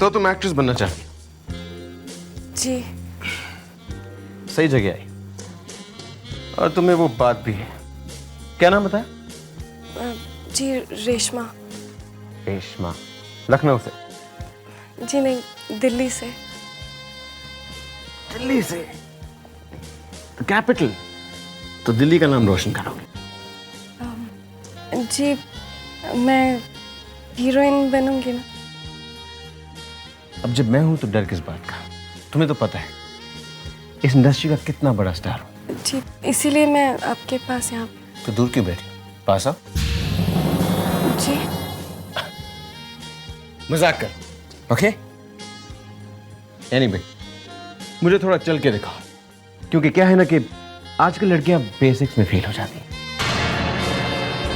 तो तुम एक्ट्रेस बनना चाहती? जी। सही जगह आई। और तुम्हें वो बात भी है। क्या नाम बताया? जी रेशमा। रेशमा, लखनऊ से? जी नहीं, दिल्ली से। दिल्ली से? कैपिटल तो दिल्ली का नाम रोशन करोगे। जी मैं हीरोइन बनूंगी ना। अब जब मैं हूं तो डर किस बात का? तुम्हें तो पता है इस इंडस्ट्री का कितना बड़ा स्टार हूं। जी इसीलिए मैं आपके पास यहाँ। तो दूर क्यों बैठी? पास आओ। जी मजाक कर, ओके? एनीवे, मुझे थोड़ा चल के दिखाओ, क्योंकि क्या है ना कि आजकल लड़कियां बेसिक्स में फेल हो जाती हैं।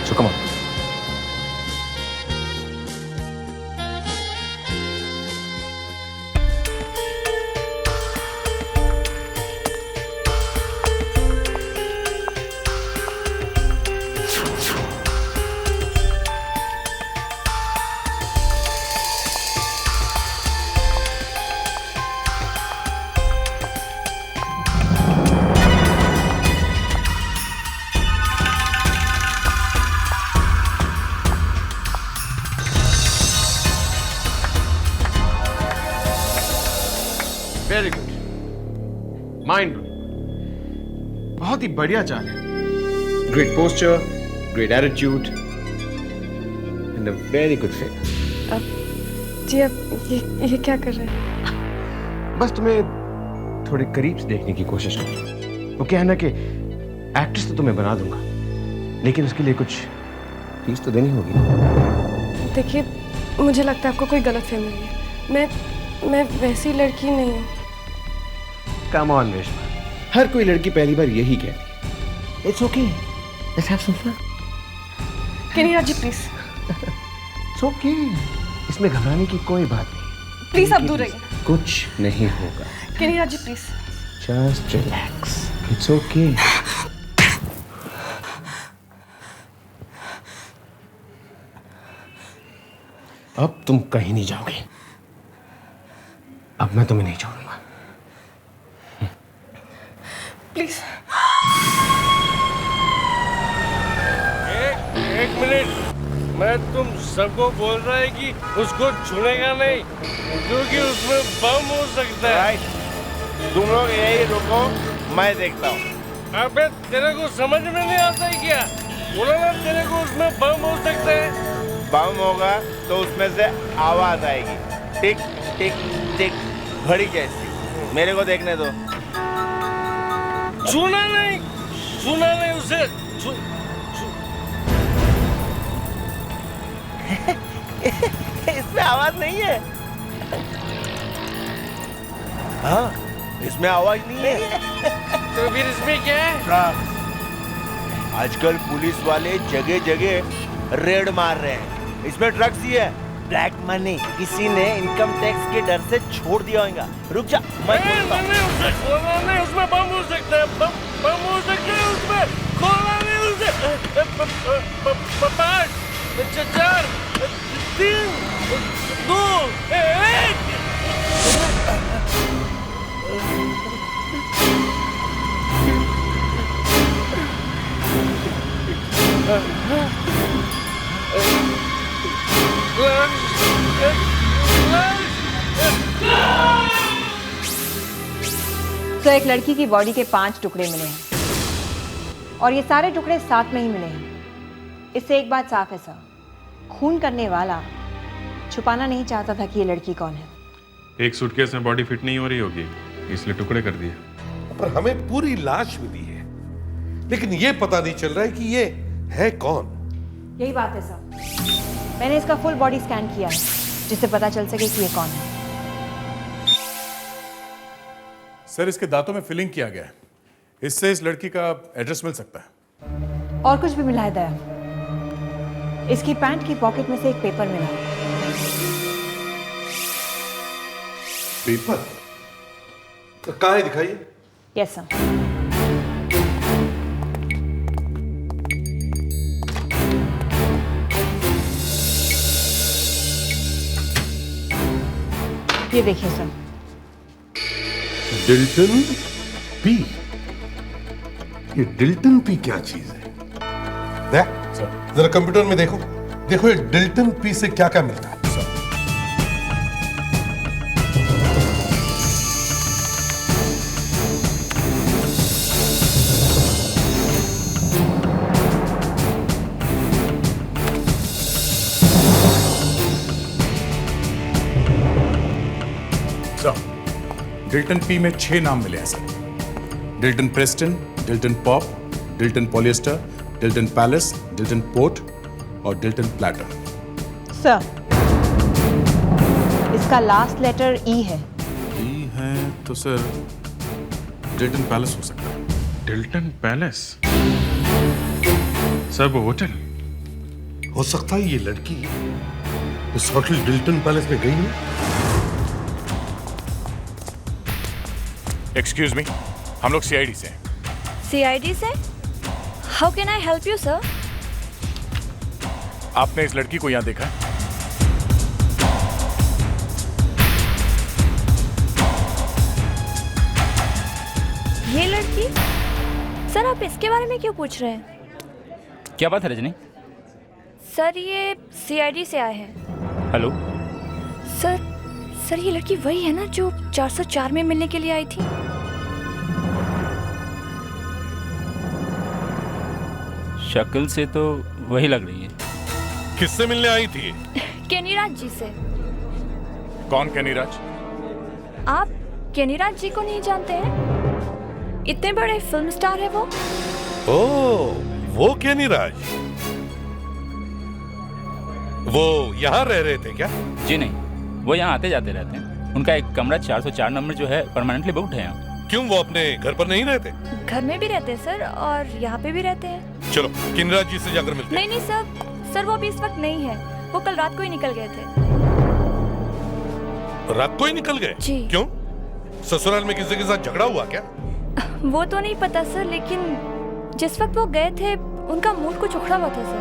So come on. Very good, mind blowing, बहुत ही बढ़िया चाल है। Great posture, great attitude and a very good figure. जी अब ये क्या कर रहे हैं? बस तुम्हें थोड़े करीब से देखने की कोशिश कर रहा हूं। वो क्या है ना कि एक्ट्रेस तो तुम्हें बना दूंगा, लेकिन उसके लिए कुछ फीस तो देनी होगी ना। देखिए मुझे लगता है आपको कोई गलतफहमी हुई है। मैं वैसी लड़की नहीं हूँ। कम ऑन रेशमा, हर कोई लड़की पहली बार यही कहती है। It's okay, let's have some fun. Kaneera ji please. It's okay, इसमें घबराने की कोई बात नहीं। प्लीज आप दूर रहिए। कुछ नहीं होगा। Kaneera ji please. Just relax, it's okay. अब तुम कहीं नहीं जाओगे। अब मैं तुम्हें नहीं छोड़ूंगा। प्लीज। एक मिनट, मैं तुम सबको बोल रहा है कि उसको छूनेगा नहीं, क्योंकि उसमें बम हो सकता है। तुम लोग यही रुको, मैं देखता हूँ। अबे तेरे को समझ में नहीं आता है क्या? बोला ना तेरे को उसमें बम हो सकता है। बम होगा तो उसमें से आवाज आएगी, टिक टिक टिक, घड़ी जैसी। मेरे को देखने दो। छूना नहीं उसे। इसमें आवाज नहीं है। हाँ, इसमें आवाज नहीं है। तो फिर इसमें क्या है? आजकल पुलिस वाले जगह जगह रेड मार रहे हैं, इसमें ड्रग्स ही है, ब्लैक मनी। किसी ने इनकम टैक्स के डर से छोड़ दिया होगा। रुक जा, मैं बोलता हूँ। नहीं, उसे खोलना नहीं, उसमें बम हो सकता है। बम हो सकता है उसमें, खोलना नहीं उसे। 5 4 3 2 1। तो एक लड़की की बॉडी के 5 टुकड़े मिले हैं और ये सारे टुकड़े साथ में ही मिले हैं। इससे एक बात साफ है सर, खून करने वाला छुपाना नहीं चाहता था कि ये लड़की कौन है। एक सूटकेस में बॉडी फिट नहीं हो रही होगी, इसलिए टुकड़े कर दिए। पर हमें पूरी लाश मिली है, लेकिन ये पता नहीं चल रहा है कि ये है कौन। यही बात है सर, मैंने इसका फुल बॉडी स्कैन किया है जिससे पता चल सके कि ये कौन है। सर इसके दांतों में फिलिंग किया गया है, इससे इस लड़की का एड्रेस मिल सकता है। और कुछ भी मिला है दया, इसकी पैंट की पॉकेट में से एक पेपर मिला है। पेपर? तो कहाँ है, दिखाइए। Yes sir. ये देखिए सर। डिल्टन पी। ये डिल्टन पी क्या चीज है? देख जरा कंप्यूटर में देखो, देखो ये डिल्टन पी से क्या क्या मिलता है। डिल्टन पी में 6 नाम मिले हैं sir. डिल्टन Preston, डिल्टन pop, डिल्टन polyester, डिल्टन palace, डिल्टन port और डिल्टन प्लैटर। सर इसका लास्ट लेटर ई है। ई है तो सर डिल्टन पैलेस हो सकता है। डिल्टन पैलेस? सर वो होटल? हो सकता है ये लड़की इस होटल डिल्टन पैलेस में गई है। एक्सक्यूज मी, हम लोग सीआईडी से हैं। सीआईडी से? How can I help you sir? आपने इस लड़की को यहाँ देखा है? ये लड़की? सर आप इसके बारे में क्यों पूछ रहे हैं? क्या बात है रजनी? सर ये सीआईडी से आए हैं। हेलो सर ये लड़की वही है ना जो 404 में मिलने के लिए आई थी? शक्ल से तो वही लग रही है। किससे मिलने आई थी? केनीराज जी से। कौन केनीराज? आप केनीराज जी को नहीं जानते हैं? इतने बड़े फिल्म स्टार है वो। वो केनीराज, वो यहाँ रह रहे थे क्या? जी नहीं, वो यहाँ आते जाते रहते हैं। उनका एक कमरा 404 नंबर जो है परमानेंटली बुक्ड है यहाँ। क्यों, वो अपने घर पर नहीं रहते? घर में भी रहते हैं सर और यहाँ पे भी रहते हैं। चलो केनीराज जी से जाकर मिलते हैं। नहीं सर वो भी इस वक्त नहीं है। वो कल रात को ही निकल गए थे। रात को ही निकल गए? जी। क्यों, ससुराल में किसी के साथ झगड़ा हुआ क्या? वो तो नहीं पता सर, लेकिन जिस वक्त वो गए थे उनका मूड कुछ उखड़ा हुआ था सर।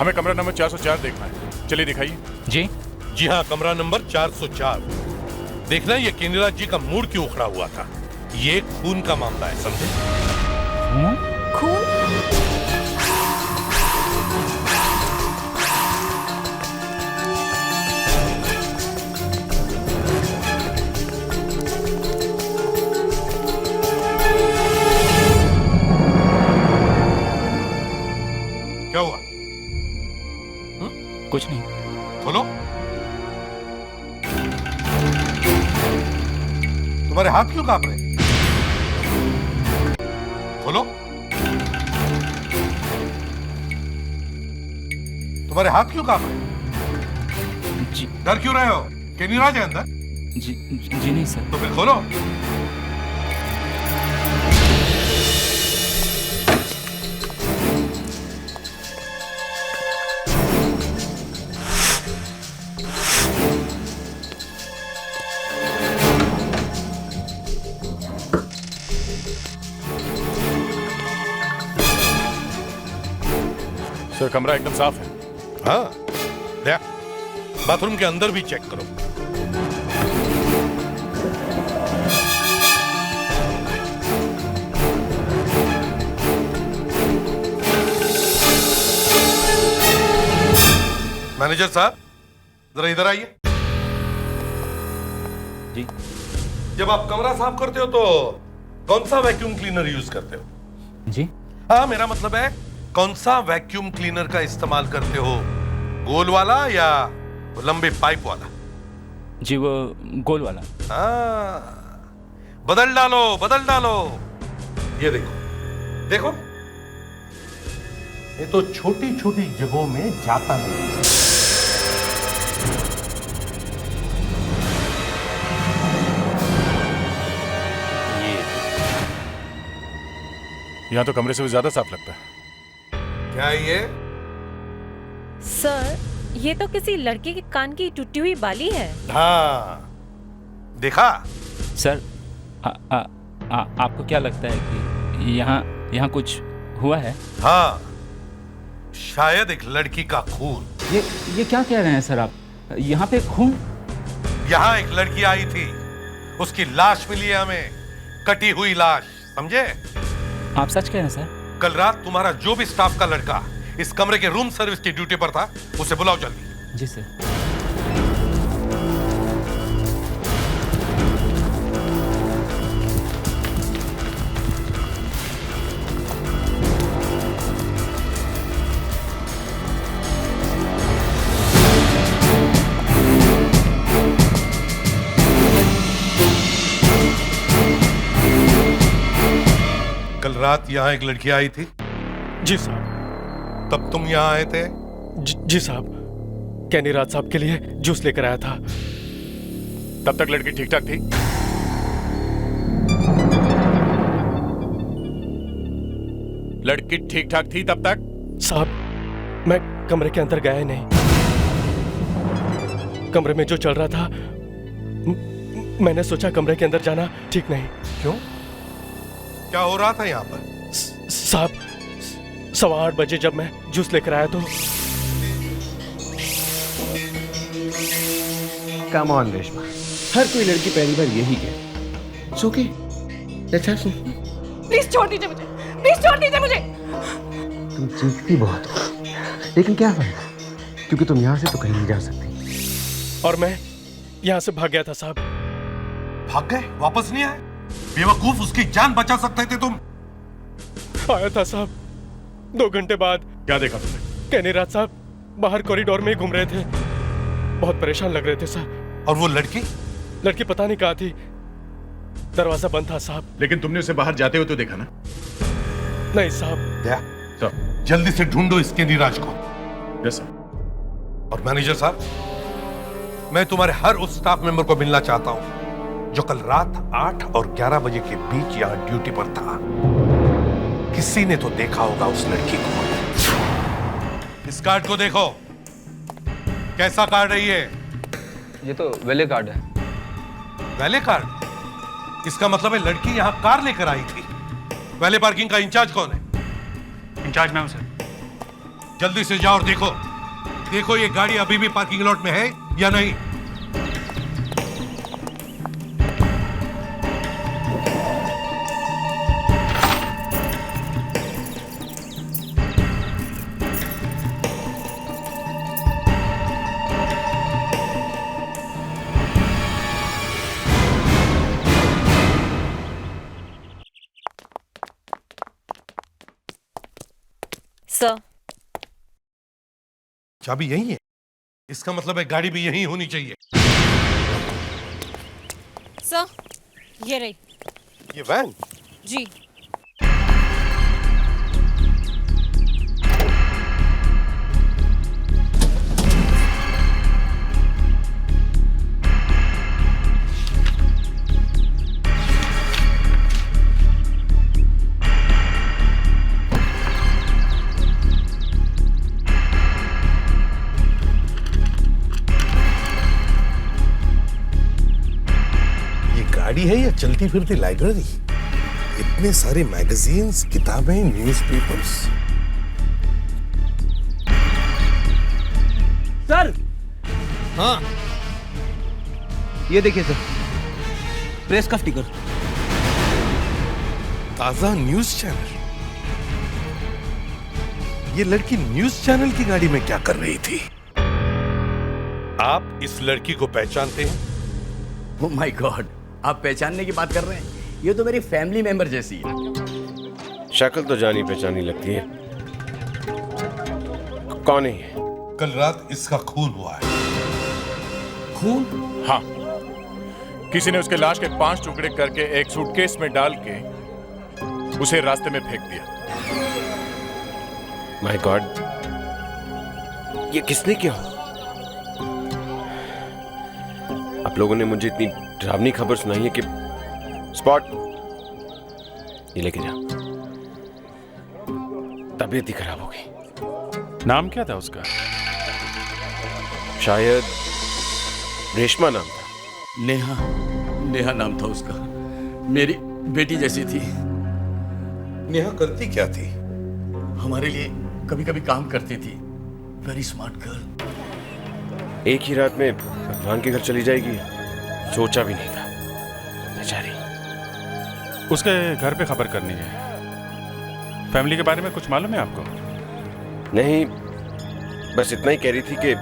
हमें कमरा नंबर 404 देखना है, चलिए दिखाइए। जी जी हाँ, कमरा नंबर 404 देखना। ये केनीराज जी का मूड क्यों उखड़ा हुआ था? ये खून का मामला है, समझे? खून? क्या हुआ? कुछ नहीं। बोलो। तुम्हारे हाथ क्यों कांप रहे? बोलो। तुम्हारे हाथ क्यों कांप रहे? जी डर क्यों रहे हो? केनीराज है अंदर? जी नहीं सर। तो फिर खोलो। सर कमरा एकदम साफ है। हाँ, देख, बाथरूम के अंदर भी चेक करो। मैनेजर साहब, जरा इधर आइए। जी। जब आप कमरा साफ करते हो तो कौन सा वैक्यूम क्लीनर यूज करते हो? जी हाँ, मेरा मतलब है कौन सा वैक्यूम क्लीनर का इस्तेमाल करते हो? गोल वाला या लंबे पाइप वाला? जी वो गोल वाला। बदल डालो, बदल डालो। ये देखो, देखो, ये तो छोटी छोटी जगहों में जाता नहीं। यहाँ तो कमरे से भी ज्यादा साफ लगता है। क्या ये? सर ये तो किसी लड़की के कान की टूटी हुई बाली है। हाँ, देखा? सर आपको क्या लगता है कि यहाँ कुछ हुआ है? हाँ, शायद एक लड़की का खून। ये क्या कह रहे हैं सर आप? यहाँ पे खून? यहाँ एक लड़की आई थी, उसकी लाश मिली है हमें, कटी हुई लाश, समझे? आप सच कह रहे हैं सर? कल रात तुम्हारा जो भी स्टाफ का लड़का इस कमरे के रूम सर्विस की ड्यूटी पर था, उसे बुलाओ जल्दी। जी सर। कल रात यहाँ एक लड़की आई थी? जी साहब। तब तुम यहाँ आए थे? जी साहब, कैनी राज साहब के लिए जूस लेकर आया था। तब तक लड़की ठीक ठाक थी? लड़की ठीक ठाक थी तब तक? साहब, मैं कमरे के अंदर गया ही नहीं। कमरे में जो चल रहा था, मैंने सोचा कमरे के अंदर जाना ठीक नहीं। क्यों? क्या हो रहा था यहाँ पर? साहब, 8:15 बजे जब मैं जूस लेकर आया तो कम ऑन रेशमा, हर कोई लड़की पहली बार यही कहे। It's okay. Let's have some. Please छोड़ दीजिए मुझे, प्लीज छोड़ दीजिए मुझे। तुम चीखती बहुत हो, लेकिन क्या फायदा, क्योंकि तुम यहाँ से तो कहीं नहीं जा सकती। और मैं यहाँ से भाग गया था साहब। भाग गए? वापस नहीं आए? बेवकूफ, उसकी जान बचा सकते थे तुम। आया था साहब, 2 घंटे बाद। क्या देखा तुमने? कैनी राज साहब बाहर कॉरिडोर में ही घूम रहे थे, बहुत परेशान लग रहे थे साहब। और वो लड़की? लड़की पता नहीं कहाँ थी, दरवाजा बंद था साहब। लेकिन तुमने उसे बाहर जाते हुए तो देखा ना? नहीं साहब। क्या? जल्दी से ढूंढो इसके नीराज को। Yes sir. और मैनेजर साहब, मैं तुम्हारे हर उस स्टाफ मेंबर को मिलना चाहता हूं जो कल रात 8 और 11 बजे के बीच यहां ड्यूटी पर था। किसी ने तो देखा होगा उस लड़की को। इस कार्ड को देखो, कैसा कार्ड है ये? ये तो वैले कार्ड है। वैले कार्ड? इसका मतलब है लड़की यहां कार लेकर आई थी। वैले पार्किंग का इंचार्ज कौन है? इंचार्ज मैं हूं सर। जल्दी से जाओ और देखो ये गाड़ी अभी भी पार्किंग लॉट में है या नहीं। सर, चाबी यही है? इसका मतलब है गाड़ी भी यहीं होनी चाहिए। सर, ये रही। ये वैन? जी। गाड़ी है या चलती फिरती लाइब्रेरी? इतने सारे मैगजीन्स, किताबें, न्यूज़पेपर्स। सर। हाँ, ये देखिए सर, प्रेस का स्टिकर। ताजा न्यूज चैनल। ये लड़की न्यूज चैनल की गाड़ी में क्या कर रही थी? आप इस लड़की को पहचानते हैं? ओह माय गॉड, आप पहचानने की बात कर रहे हैं? ये तो मेरी फैमिली मेंबर जैसी है। शक्ल तो जानी पहचानी लगती है। कौन है ये? कल रात इसका खून हुआ है। खून? हाँ, किसी ने उसके लाश के 5 टुकड़े करके एक सूटकेस में डाल के उसे रास्ते में फेंक दिया। माय गॉड, ये किसने किया? आप लोगों ने मुझे इतनी डरावनी खबर सुनाई है कि स्पॉट ये लेके जा। तबीयत ही खराब हो गई। नाम क्या था उसका? शायद रेशमा नाम था। नेहा नाम था उसका। मेरी बेटी जैसी थी। नेहा करती क्या थी? हमारे लिए कभी कभी काम करती थी। Very smart girl. एक ही रात में भगवान के घर चली जाएगी। सोचा भी नहीं था। बेचारी। उसके घर पे खबर करनी है। फैमिली के बारे में कुछ मालूम है आपको? नहीं, बस इतना ही कह रही थी कि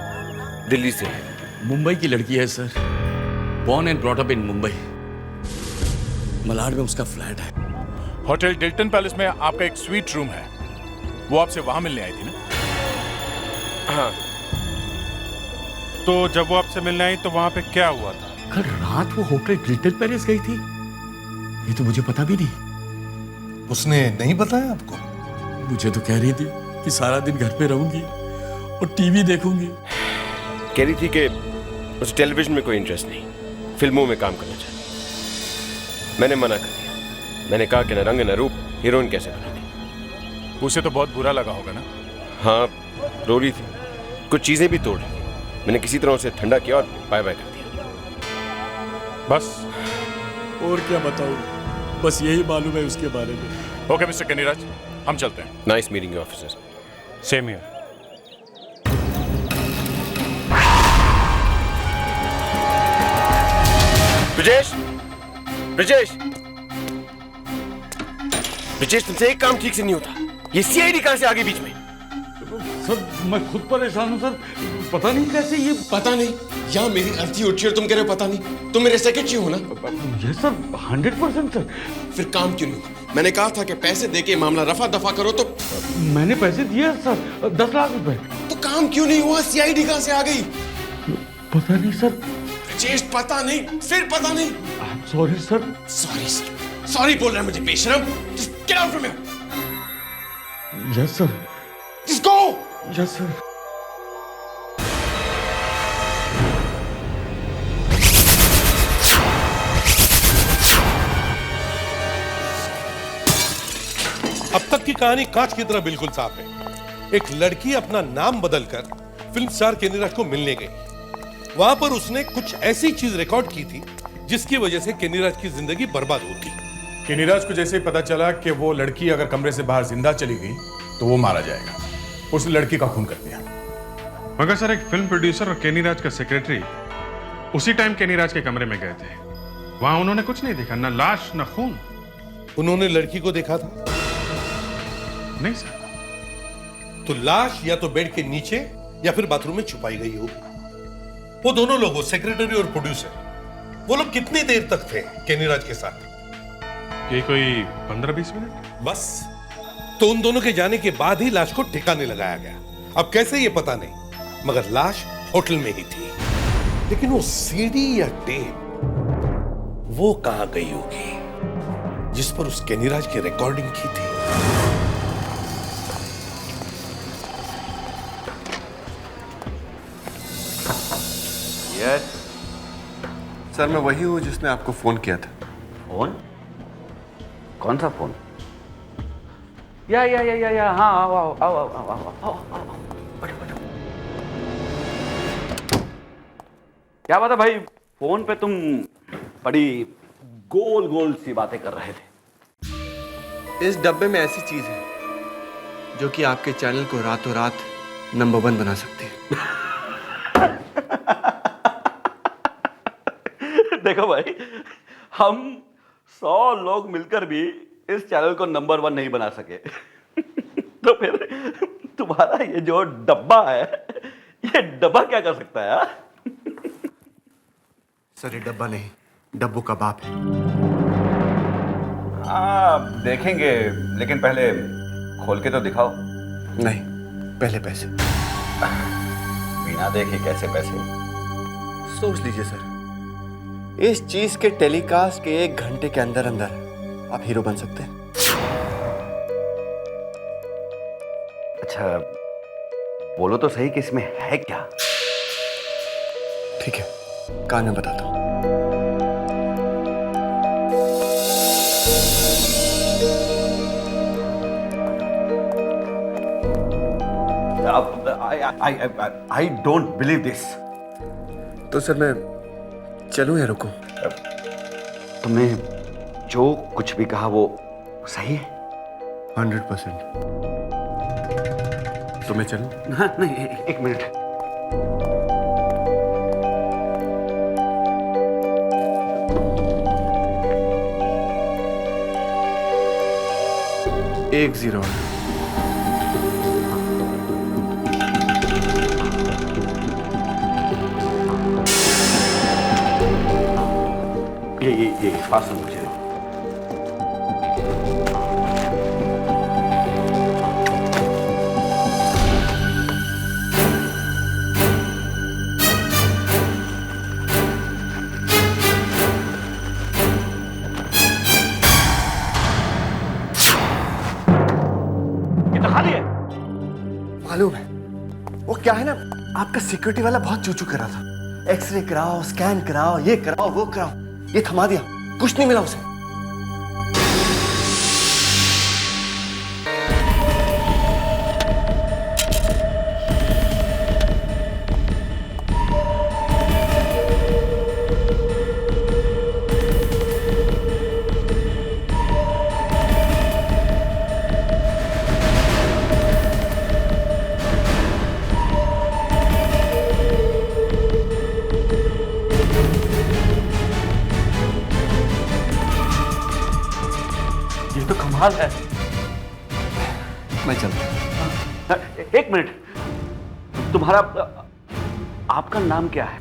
दिल्ली से है। मुंबई की लड़की है sir, born and brought up in Mumbai. Malad में उसका फ्लैट है। होटल डिल्टन पैलेस में आपका एक स्वीट रूम है, वो आपसे वहां मिलने आई थी ना? हाँ। तो जब वो आपसे मिलने आई तो वहां पे क्या हुआ था? कल रात वो होटल डिल्टन पैलेस गई थी, ये तो मुझे पता भी नहीं। उसने नहीं बताया आपको? मुझे तो कह रही थी कि सारा दिन घर पे रहूंगी और टीवी देखूंगी। कह रही थी कि उसे टेलीविजन में कोई इंटरेस्ट नहीं, फिल्मों में काम करना चाहती। मैंने मना कर दिया। मैंने कहा कि न रंग न रूप, हीरोइन कैसे बनोगी। उसे तो बहुत बुरा लगा होगा ना? हाँ, रो रही थी, कुछ चीजें भी तोड़ रही थी। मैंने किसी तरह उसे ठंडा किया और बाय बाय कर दिया। बस और क्या बताऊं, बस यही मालूम है उसके बारे में। ओके मिस्टर कनीराज, हम चलते हैं। Nice meeting you officer. Same here. Brijesh, Brijesh, Brijesh, तुमसे एक काम ठीक से नहीं होता। ये सीआईडी कहां से आ गई बीच में? सर मैं खुद परेशान हूँ सर, पता नहीं कैसे ये। पता नहीं, यहाँ मेरी अर्थी उठी और तुम कह रहे हो पता नहीं। तुम मेरे सेक्रेटरी हो ना? ये सर 100% सर। फिर काम क्यों नहीं हुआ? मैंने कहा था कि पैसे देके मामला रफा दफा करो तो। मैंने पैसे दिए सर, 10 लाख रुपए। तो काम क्यों नहीं हुआ? सीआईडी कहां से आ गई? पता नहीं सर। ब्रिजेश, पता नहीं, फिर पता नहीं। Sorry sir. Sorry sir, sorry बोल रहा है मुझे बेशरम। Just get out from here. Yes sir. Just go. Yes sir. अब तक की कहानी कांच की तरह बिल्कुल साफ है। एक लड़की अपना नाम बदलकर फिल्म स्टार केनीराज को मिलने गई। वहां पर उसने कुछ ऐसी चीज रिकॉर्ड की थी जिसकी वजह से केनीराज की जिंदगी बर्बाद होती। केनीराज को जैसे ही पता चला कि वो लड़की अगर कमरे से बाहर जिंदा चली गई तो वो मारा जाएगा, उस लड़की का खून कर दिया। मगर सर, एक फिल्म प्रोड्यूसर और केनीराज का सेक्रेटरी उसी टाइम केनीराज के कमरे में गए थे। वहां उन्होंने कुछ नहीं देखा, न लाश न खून। उन्होंने लड़की को देखा था? नहीं सर। तो लाश या तो बेड के नीचे या फिर बाथरूम में छुपाई गई होगी। वो दोनों लोग, सेक्रेटरी और प्रोड्यूसर, वो लोग कितनी देर तक थे केनीराज के साथ? ये कोई 15-20 मिनट बस। तो उन दोनों के जाने के बाद ही लाश को ठिकाने लगाया गया। अब कैसे ये पता नहीं, मगर लाश होटल में ही थी। लेकिन वो सीडी या टेप वो कहां गई होगी जिस पर उस केनीराज की रिकॉर्डिंग की थी? यस सर, मैं वही हूँ जिसने आपको फोन किया था। फोन? कौन सा फोन? या हाँ, आओ आओ आओ आओ आओ आओ आओ आओ, बैठो बैठो। क्या बात है भाई, फोन पे तुम बड़ी गोल गोल सी बातें कर रहे थे। इस डब्बे में ऐसी चीज है जो कि आपके चैनल को रातों रात नंबर 1 बना सकती है। देखो भाई, हम 100 लोग मिलकर भी इस चैनल को नंबर 1 नहीं बना सके। तो फिर तुम्हारा ये जो डब्बा है, ये डब्बा क्या कर सकता है यार? सर, ये डब्बा नहीं, डब्बू का बाप है। देखेंगे, लेकिन पहले खोल के तो दिखाओ। नहीं, पहले पैसे। बिना देखे कैसे पैसे? सोच लीजिए सर, इस चीज के टेलीकास्ट के 1 घंटे के अंदर अंदर आप हीरो बन सकते हैं। अच्छा, बोलो तो सही कि इसमें है क्या? ठीक है, कान में बताता हूँ। I don't believe this. तो सर मैं चलूं या रुकूं? तुमने जो कुछ भी कहा वो सही है? 100%। तो मैं चलूं? हाँ, नहीं, एक मिनट। 10। ये पास में मुझे मालूम है, वो क्या है ना, आपका सिक्योरिटी वाला बहुत चूचू कर रहा था। एक्सरे कराओ, स्कैन कराओ, ये कराओ, वो कराओ, ये थमा दिया, कुछ नहीं मिला उसे। है। मैं चलता हूं। एक मिनट, तुम्हारा आपका नाम क्या है?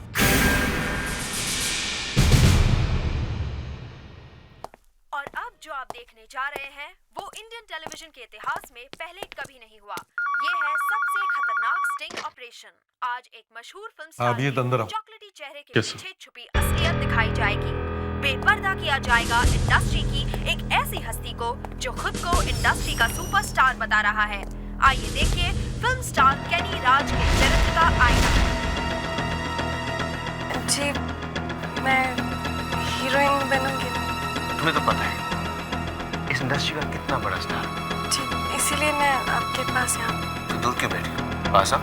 और अब जो आप देखने जा रहे हैं वो इंडियन टेलीविजन के इतिहास में पहले कभी नहीं हुआ। ये है सबसे खतरनाक स्टिंग ऑपरेशन। आज एक मशहूर फिल्म स्टार चॉकलेटी चेहरे के पीछे छुपी असलियत दिखाई जाएगी। बेपर्दा किया जाएगा इंडस्ट्री की एक ऐसी हस्ती को जो खुद को इंडस्ट्री का सुपरस्टार बता रहा है। आइए देखिए फिल्म स्टार केनी राज के चरित्र का आईना। जी, मैं हीरोइन बनूंगी। तुम्हें तो पता है इस इंडस्ट्री का कितना बड़ा स्टार। जी, इसीलिए मैं आपके पास यहाँ। तो दूर क्यों बैठी? पास आ।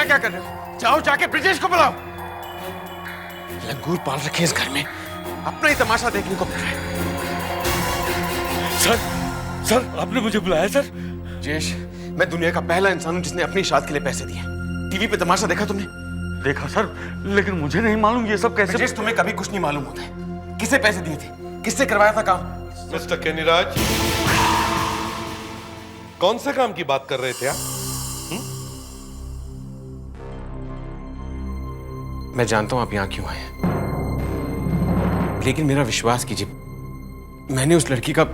क्या कर रहे हो? जाओ जाके ब्रिजेश को बुलाओ। लंगूर पाल रखे इस घर में, अपना ही तमाशा देखने को मिल रहा है। सर आपने मुझे बुलाया सर? जेश, मैं दुनिया का पहला इंसान हूं जिसने अपनी शादी के लिए पैसे दिए। टीवी पे तमाशा देखा तुमने? देखा सर, लेकिन मुझे नहीं मालूम ये सब कैसे। जेश, तुम्हें कभी कुछ नहीं मालूम होता है। किसे पैसे दिए थे, किससे करवाया था काम? मिस्टर केनीराज, कौन से काम की बात कर रहे थे आप? मैं जानता हूं आप यहां क्यों आए हैं, लेकिन मेरा विश्वास कीजिए, मैंने उस लड़की का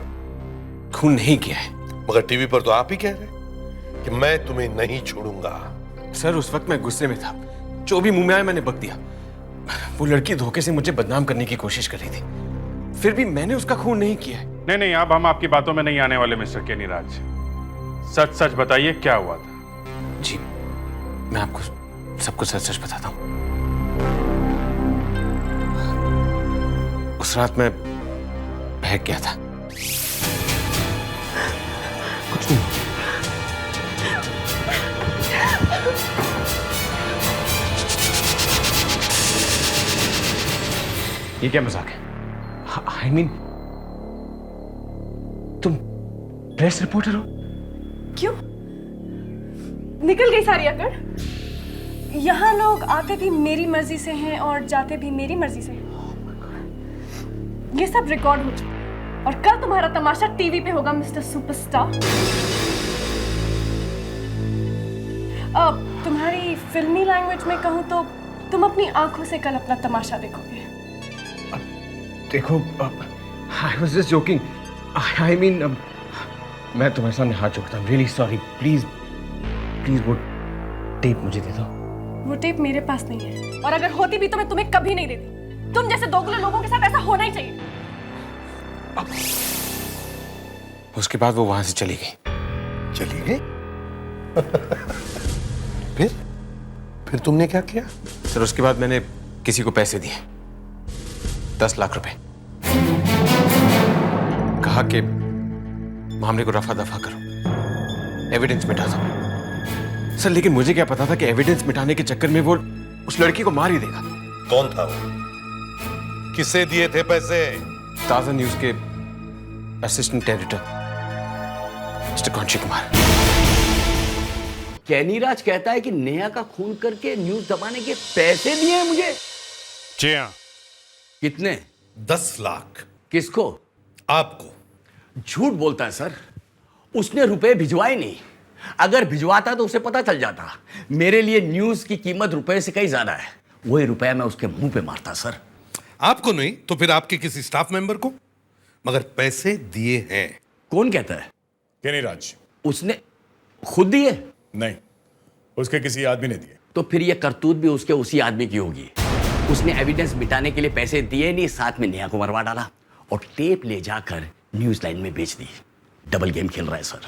खून नहीं किया है। मगर टीवी पर तो आप ही कह रहे कि मैं तुम्हें नहीं छोड़ूंगा। सर, उस वक्त मैं गुस्से में था, जो भी मुंह में आया मैंने बक दिया। वो लड़की धोखे से मुझे बदनाम करने की कोशिश कर रही थी, फिर भी मैंने उसका खून नहीं किया है। नहीं, अब हम आपकी बातों में नहीं आने वाले मिस्टर केनीराज। सच सच बताइए क्या हुआ था। जी, मैं आपको सब कुछ सच सच बताता हूँ। उस रात मैं बहक गया था। कुछ नहीं। ये क्या मजाक है? I mean, तुम प्रेस रिपोर्टर हो? क्यों? निकल गई सारी अकड़। यहाँ लोग आते भी मेरी मर्जी से हैं और जाते भी मेरी मर्जी से हैं। ये सब रिकॉर्ड हो चुका है और कल तुम्हारा तमाशा टीवी पे होगा मिस्टर सुपरस्टार। अब तुम्हारी फिल्मी लैंग्वेज में कहूँ तो तुम अपनी आंखों से कल अपना तमाशा देखोगे। देखो, I was just joking. I mean, मैं तुम्हारे सामने हाथ जोड़ता हूँ। Really sorry. Please वो टेप मुझे दे दो। वो टेप मेरे पास नहीं है, और अगर होती भी तो मैं तुम्हें कभी नहीं देती। तुम जैसे दोगले लोगों के साथ ऐसा होना ही चाहिए। उसके बाद वो वहां से चली गई। चली गई? फिर तुमने क्या किया? सर, उसके बाद मैंने किसी को पैसे दिए, 10 लाख रुपए, कहा कि मामले को रफा दफा करो, एविडेंस मिटा दो। सर लेकिन मुझे क्या पता था कि एविडेंस मिटाने के चक्कर में वो उस लड़की को मार ही देगा। कौन था वो? किसे दिए थे पैसे? ताजा न्यूज के असिस्टेंट एडिटर मिस्टर कौंशी कुमार। कैनीराज कहता है कि नेहा का खून करके न्यूज दबाने के पैसे दिए हैं मुझे। जी हाँ। कितने? 10 लाख। किसको? आपको। झूठ बोलता है सर, उसने रुपए भिजवाए नहीं। अगर भिजवाता तो उसे पता चल जाता। मेरे लिए न्यूज की कीमत रुपए से कहीं ज्यादा है। वही रुपया मैं उसके मुंह पे मारता सर। आपको नहीं तो फिर आपके किसी स्टाफ मेंबर को, मगर पैसे दिए हैं। कौन कहता है? कैनीराज। उसने खुद दिए? नहीं, उसके किसी आदमी ने दिए। तो फिर ये करतूत भी उसके उसी आदमी की होगी। उसने एविडेंस मिटाने के लिए पैसे दिए नहीं, साथ में नेहा को मरवा डाला और टेप ले जाकर न्यूज लाइन में बेच दी। डबल गेम खेल रहा है सर।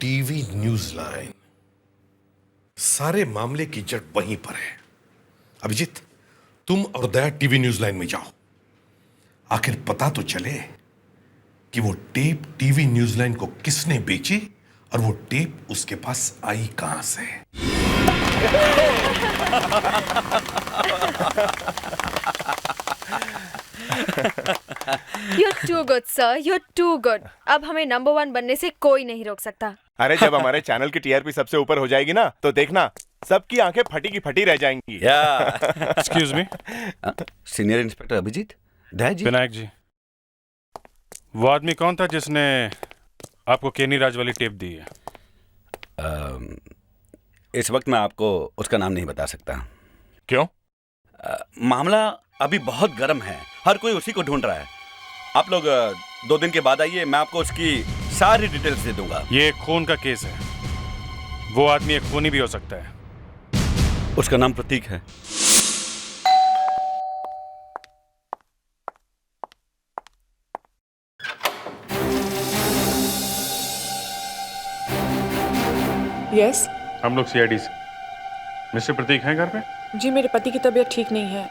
टीवी न्यूज लाइन, सारे मामले की जड़ वहीं पर है। अभिजीत, तुम और दया टीवी न्यूज लाइन में जाओ, आखिर पता तो चले कि वो टेप टीवी न्यूज लाइन को किसने बेची और वो टेप उसके पास आई कहां से। You're too good, sir. You're too good. अब हमें नंबर 1 बनने से कोई नहीं रोक सकता। अरे जब हमारे चैनल की टीआरपी सबसे ऊपर हो जाएगी ना, तो देखना सबकी आंखें फटी की फटी रह जाएंगी। Excuse me. Senior inspector Abhijeet, Daya ji. Vinayak ji, वो आदमी कौन था जिसने आपको कैनीराज वाली टेप दी है? इस वक्त मैं आपको उसका नाम नहीं बता सकता। क्यों? मामला अभी बहुत गर्म है, हर कोई उसी को ढूंढ रहा है। आप लोग 2 दिन के बाद आइए, मैं आपको उसकी सारी डिटेल्स दे दूंगा। ये खून का केस है, वो आदमी एक खूनी भी हो सकता है। उसका नाम प्रतीक है। यस। हम लोग सीआईडी से। मिस्टर प्रतीक हैं घर पे? जी, मेरे पति की तबीयत ठीक नहीं है।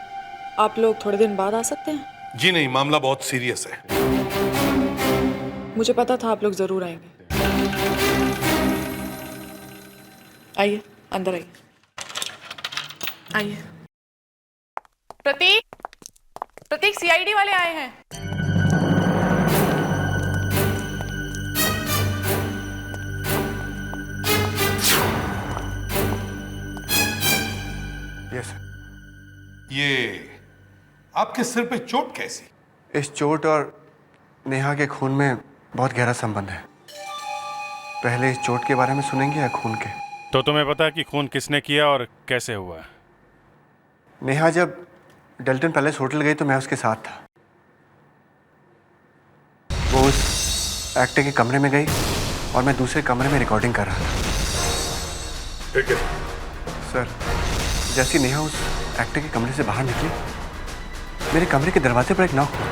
आप लोग थोड़े दिन बाद आ सकते हैं? जी नहीं, मामला बहुत सीरियस है। मुझे पता था आप लोग जरूर आएंगे। आइए, अंदर आइए। आइए। प्रतीक सीआईडी वाले आए हैं। यस। ये आपके सिर पे चोट कैसी? इस चोट और नेहा के खून में बहुत गहरा संबंध है। पहले इस चोट के बारे में सुनेंगे या खून के? तो तुम्हें पता है कि खून किसने किया और कैसे हुआ? नेहा जब डेल्टन पैलेस होटल गई तो मैं उसके साथ था। वो उस एक्टर के कमरे में गई और मैं दूसरे कमरे में रिकॉर्डिंग कर रहा था। ठीक है सर, जैसी नेहा उस एक्टर के कमरे से बाहर निकली, मेरे कमरे के दरवाजे पर एक नॉक हुआ।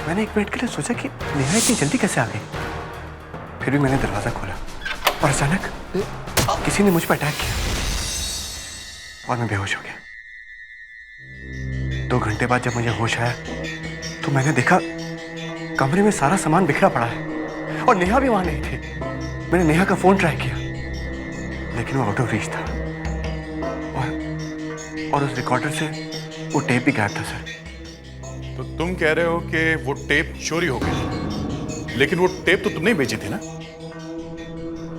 मैंने 1 मिनट के लिए सोचा कि नेहा इतनी जल्दी कैसे आ गई। फिर भी मैंने दरवाजा खोला और अचानक किसी ने मुझ पर अटैक किया और मैं बेहोश हो गया। 2 घंटे बाद जब मुझे होश आया तो मैंने देखा कमरे में सारा सामान बिखरा पड़ा है और नेहा भी वहां नहीं थी। मैंने नेहा का फोन ट्राई किया लेकिन वो आउट ऑफ रीच था और उस रिकॉर्डर से वो टेप भी गायब था। सर, तो तुम कह रहे हो कि वो टेप चोरी हो गई, लेकिन वो टेप तो तुमने ही बेची थी ना?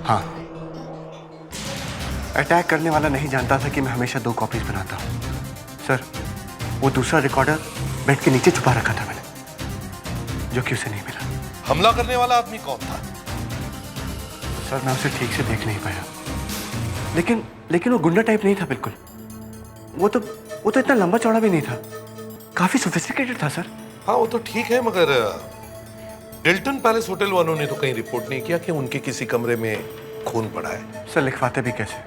हाँ, अटैक करने वाला नहीं जानता था कि मैं हमेशा 2 कॉपीज बनाता हूँ। सर, वो दूसरा रिकॉर्डर बेड के नीचे छुपा रखा था मैंने, जो कि उसे नहीं मिला। हमला करने वाला आदमी कौन था? सर, मैं उसे ठीक से देख नहीं पाया, लेकिन वो गुंडा टाइप नहीं था बिल्कुल। वो तो इतना लंबा चौड़ा भी नहीं था, काफी सोफिस्टिकेटेड था सर। हाँ, वो तो ठीक है, मगर डिल्टन पैलेस होटल वालों ने तो कहीं रिपोर्ट नहीं किया कि उनके किसी कमरे में खून पड़ा है। सर, लिखवाते भी कैसे?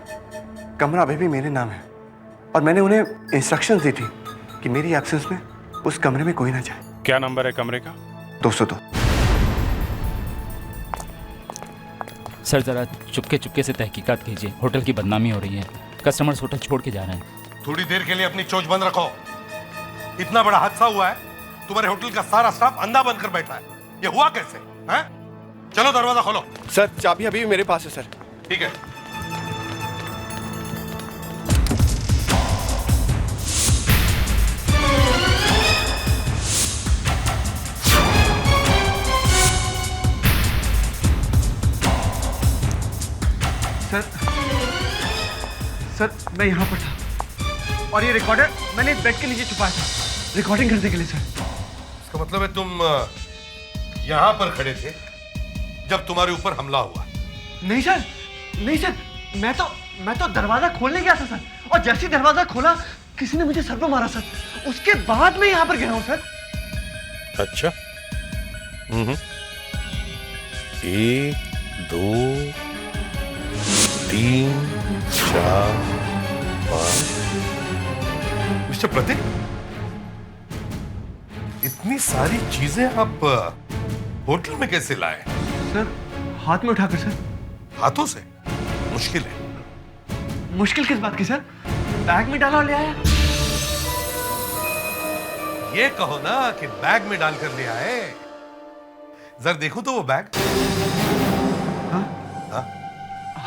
कमरा अभी भी मेरे नाम है और मैंने उन्हें इंस्ट्रक्शंस दी थी कि मेरी एब्सेंस में उस कमरे में कोई ना जाए। क्या नंबर है कमरे का? 202। सर, जरा चुपके चुपके से तहकीकात कीजिए, होटल की बदनामी हो रही है। कस्टमर्स होटल छोड़ के जा रहे हैं। थोड़ी देर के लिए अपनी चोंच बंद रखो। इतना बड़ा हादसा हुआ है, तुम्हारे होटल का सारा स्टाफ अंधा बनकर बैठा है। ये हुआ कैसे? हैं? चलो दरवाजा खोलो। सर चाबी अभी भी मेरे पास है सर। ठीक है। सर मैं यहाँ पर था और ये रिकॉर्डर मैंने बेड के नीचे छुपाया था रिकॉर्डिंग करने के लिए। सर इसका मतलब है तुम यहाँ पर खड़े थे जब तुम्हारे ऊपर हमला हुआ? नहीं सर, नहीं सर, मैं तो दरवाजा खोलने गया था सर, और जैसे ही दरवाजा खोला किसी ने मुझे सर पे मारा सर। उसके बाद मैं यहाँ पर गया हूँ सर। अच्छा। 1 2 3 4 5। मिस्टर प्रतीक, इतनी सारी चीजें आप होटल में कैसे लाए? सर हाथ में उठाकर सर। हाथों से? मुश्किल है। मुश्किल किस बात की सर? बैग में डाला और ले आया। ये कहो ना कि बैग में डालकर ले आए। जरा देखो तो वो बैग। हाँ हाँ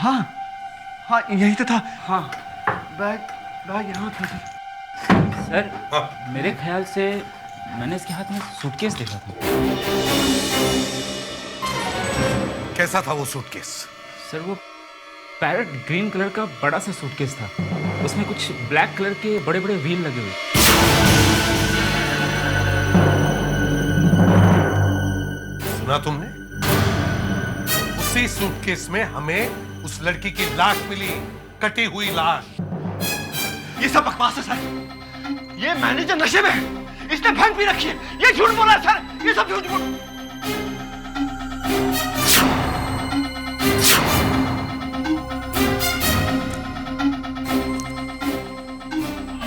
हाँ हाँ यही तो था। हाँ बैग यहाँ था सर। सर मेरे ख्याल से मैंने इसके हाथ में सूटकेस देखा था। कैसा था वो सूटकेस? सर वो पैरेट ग्रीन कलर का बड़ा सा सूटकेस था। उसमें कुछ ब्लैक कलर के बड़े बड़े व्हील लगे हुए। सुना तुमने? उसी सूटकेस में हमें उस लड़की की लाश मिली, कटी हुई लाश। ये सब बकवास है सर। ये मैनेजर नशे में है। इसने भंग पी रखी है। ये झूठ बोला है सर। ये सब झूठ बोल।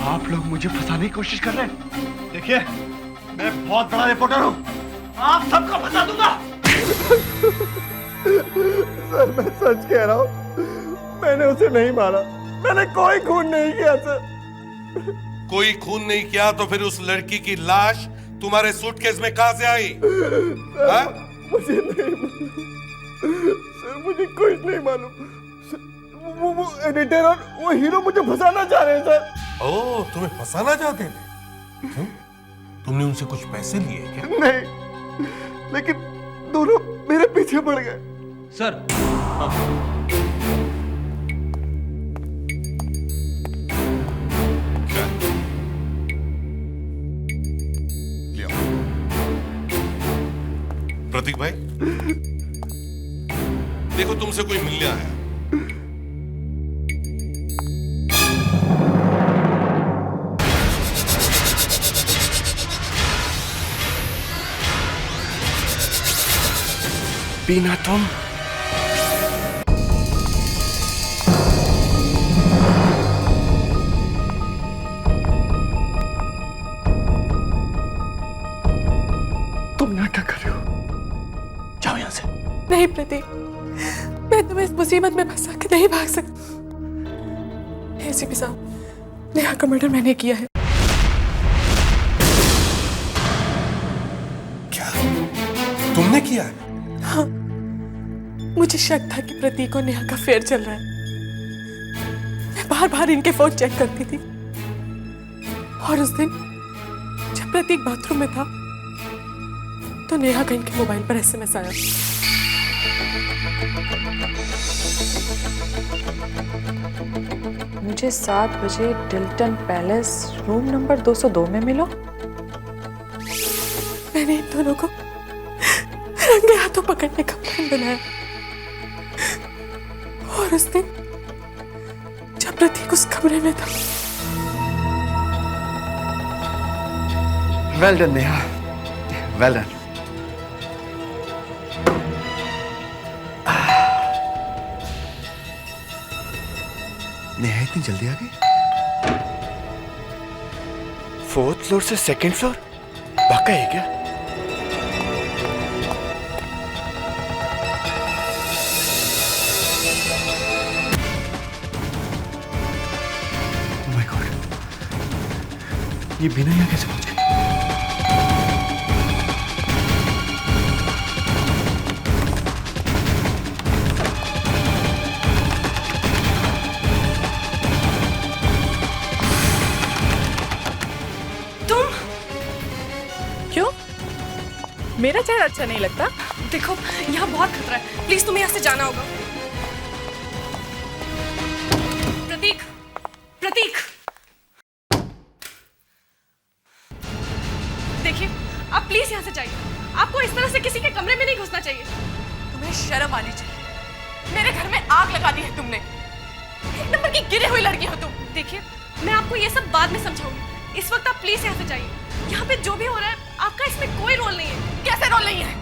आप लोग मुझे फंसाने की कोशिश कर रहे हैं। देखिए मैं बहुत बड़ा रिपोर्टर हूं। आप सबको फंसा दूंगा। सर मैं सच कह रहा हूँ, मैंने उसे नहीं मारा। मैंने कोई खून नहीं किया सर। कोई खून नहीं किया तो फिर उस लड़की की लाश तुम्हारे सूटकेस में कहां से आई? मुझे नहीं मालूम सर, मुझे कुछ नहीं मालूम। वो एडिटर और वो हीरो मुझे फंसाना चाह रहे हैं सर। ओह, तुम्हें फंसाना चाहते थे? क्यों? तुमने उनसे कुछ पैसे लिए क्या? नहीं, लेकिन दोनों मेरे पीछे पड़ गए सर। प्रतीक भाई, देखो तुमसे कोई मिलने आया। पीना तुम? तुम नाटक कर रहे हो। जाओ यहां से। नहीं प्रतीक, मैं तुम्हें इस मुसीबत में फंसा के नहीं भाग सकती। एसीपी साहब, नेहा का मर्डर मैंने किया है। क्या तुमने किया है? हाँ, मुझे शक था कि प्रतीक और नेहा का फेयर चल रहा है। मैं बार बार इनके फोन चेक करती थी, और उस दिन जब प्रतीक बाथरूम में था तो नेहा का इनके मोबाइल पर एसएमएस आया। मुझे 7 बजे डिल्टन पैलेस रूम नंबर 202 में मिलो। मैंने इन दोनों को रंगे हाथों पकड़ने का प्लान बनाया, और उस दिन जब प्रतीक उस कमरे में था। Well done Neha, well done. Neha इतनी जल्दी आ गई? 4th फ्लोर से 2nd फ्लोर? वाकई है क्या? ये बिना यहाँ कैसे पहुंच गए? क्यों? मेरा चेहरा अच्छा नहीं लगता? देखो यहाँ बहुत खतरा है, प्लीज तुम्हें यहाँ से जाना होगा। प्रतीक, प्रतीक, देखिए आप प्लीज यहाँ से जाइए। आपको इस तरह से किसी के कमरे में नहीं घुसना चाहिए। तुम्हें शर्म आनी चाहिए। मेरे घर में आग लगा दी है तुमने। एक नंबर की गिरी हुई लड़की हो तुम। देखिए मैं आपको ये सब बाद में समझाऊंगी, इस वक्त आप प्लीज यहाँ से जाइए। यहाँ पे जो भी हो रहा है आपका इसमें कोई रोल नहीं है। कैसे रोल नहीं है?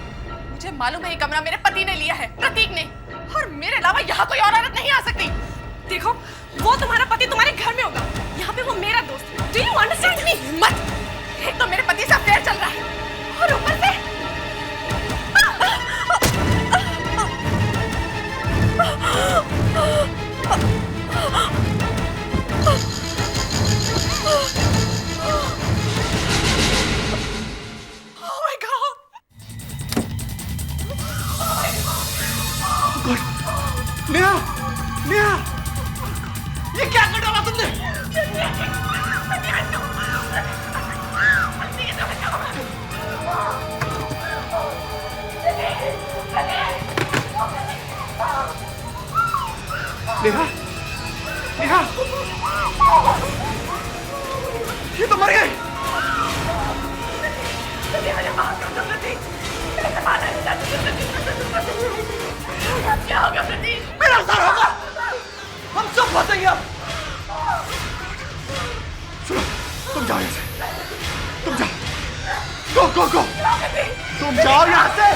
मुझे मालूम है ये कमरा मेरे पति ने लिया है, प्रतीक ने, और मेरे अलावा यहाँ कोई और औरत नहीं आ सकती। देखो वो तुम्हारा पति तुम्हारे घर में होगा, यहाँ पे वो मेरा दोस्त है। Do you understand me? मत। एक तो मेरे पति से अफेयर चल रहा है और ऊपर से नेहा, नेहा, ये क्या कर डाला तुमने? नेहा, नेहा, ये तो मर गई। क्या होगा प्रतीक? मेरा सर होगा, हम सब फंसेंगे अब। सुनो, तुम जाओ यहाँ से, तुम जाओ, गो गो गो, तुम जाओ यहाँ से।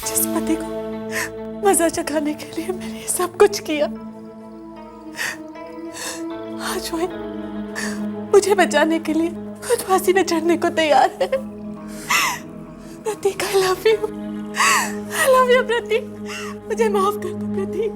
जिस पति को मजा चखाने के लिए मैंने सब कुछ किया, आज वो मुझे बचाने के लिए खुद फांसी में चढ़ने को तैयार है। प्रतीक, I love you, I love you प्रतीक, मुझे माफ कर दो प्रतीक।